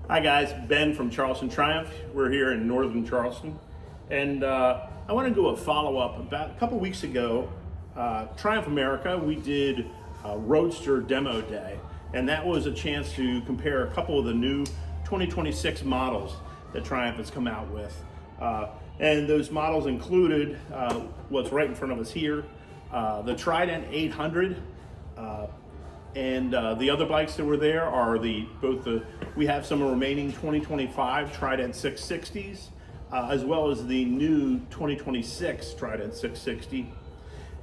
Hi guys, Ben from Charleston Triumph. We're here in northern Charleston, and I want to do a follow-up. About a couple weeks ago, Triumph America, we did a Roadster Demo Day, and that was a chance to compare a couple of the new 2026 models that Triumph has come out with. And those models included what's right in front of us here, the Trident 800, and the other bikes that were there are we have some remaining 2025 Trident 660s, as well as the new 2026 Trident 660.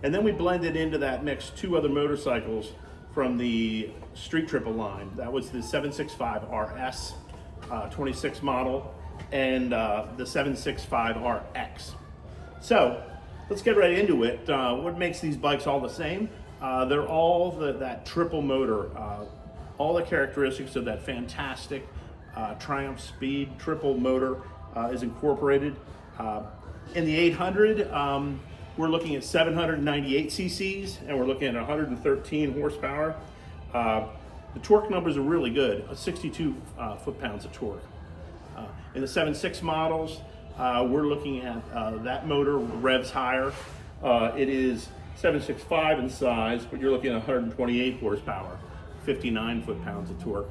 And then we blended into that mix two other motorcycles from the Street Triple line. That was the 765 RS 26 model and the 765 RX. So let's get right into it. What makes these bikes all the same? They're all that triple motor, all the characteristics of that fantastic Triumph Speed triple motor is incorporated. In the 800, we're looking at 798 cc's and we're looking at 113 horsepower. The torque numbers are really good, 62 foot-pounds of torque. In the 7.6 models, we're looking at that motor revs higher. It is 765 in size, but you're looking at 128 horsepower, 59 foot-pounds of torque.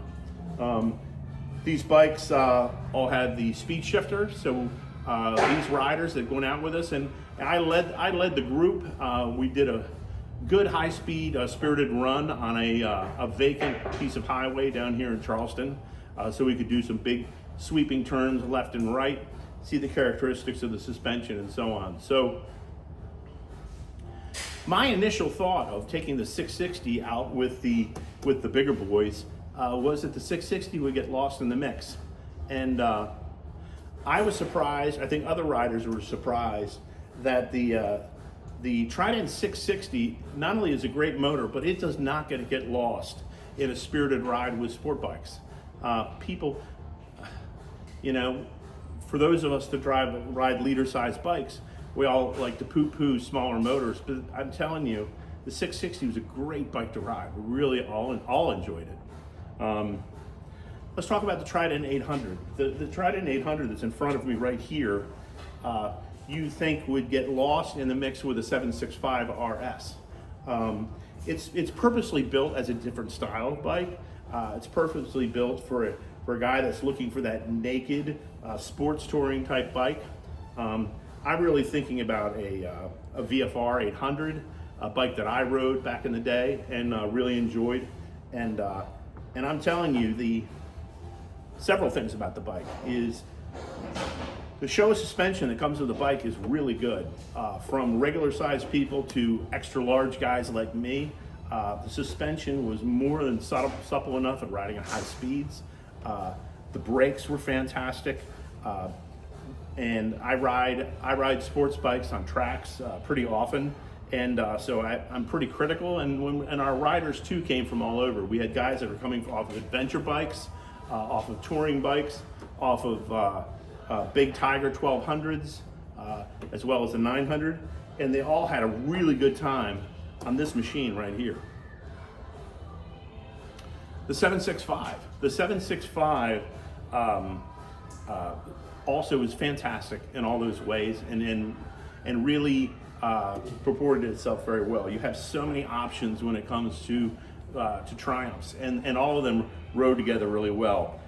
These bikes all had the speed shifter, so these riders that went out with us, and I led the group. We did a good high-speed spirited run on a vacant piece of highway down here in Charleston, so we could do some big sweeping turns left and right, see the characteristics of the suspension and so on. So my initial thought of taking the 660 out with the bigger boys was that the 660 would get lost in the mix. And I was surprised, I think other riders were surprised, that the Trident 660 not only is a great motor, but it does not get lost in a spirited ride with sport bikes. People, for those of us that ride leader-sized bikes, we all like to poo-poo smaller motors, but I'm telling you, the 660 was a great bike to ride. We really all enjoyed it. Let's talk about the Trident 800. The Trident 800 that's in front of me right here, you think would get lost in the mix with a 765 RS. It's purposely built as a different style of bike. It's purposely built for a guy that's looking for that naked sports touring type bike. I'm really thinking about a VFR 800, a bike that I rode back in the day and really enjoyed. And I'm telling you, several things about the bike is the show suspension that comes with the bike is really good. From regular sized people to extra large guys like me, the suspension was more than supple enough at riding at high speeds. The brakes were fantastic. And I ride sports bikes on tracks pretty often, and so I'm pretty critical. And our riders too came from all over. We had guys that were coming off of adventure bikes, off of touring bikes, off of big Tiger 1200s, as well as the 900, and they all had a really good time on this machine right here. The 765. The 765. Also is fantastic in all those ways, and really purported itself very well. You have so many options when it comes to Triumphs, and all of them rode together really well.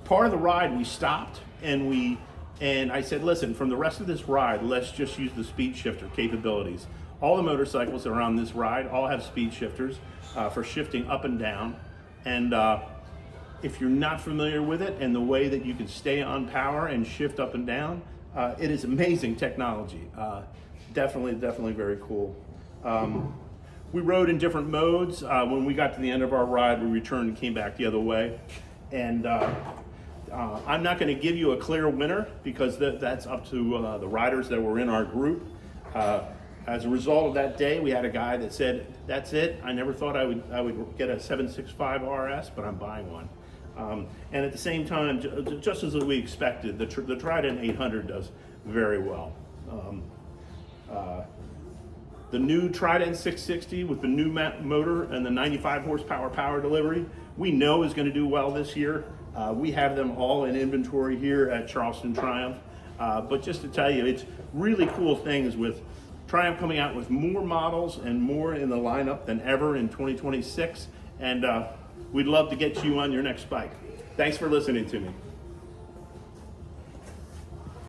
Part of the ride we stopped and I said, listen, from the rest of this ride, let's just use the speed shifter capabilities. All the motorcycles that are on this ride all have speed shifters for shifting up and down, and if you're not familiar with it and the way that you can stay on power and shift up and down, it is amazing technology. Definitely very cool. We rode in different modes. When we got to the end of our ride, we returned and came back the other way. And I'm not going to give you a clear winner because that's up to the riders that were in our group. As a result of that day, we had a guy that said, that's it. I never thought I would get a 765 RS, but I'm buying one. And at the same time, just as we expected, the Trident 800 does very well. The new Trident 660 with the new motor and the 95 horsepower power delivery, we know is going to do well this year. We have them all in inventory here at Charleston Triumph. But just to tell you, it's really cool things with Triumph coming out with more models and more in the lineup than ever in 2026. And we'd love to get you on your next bike. Thanks for listening to me.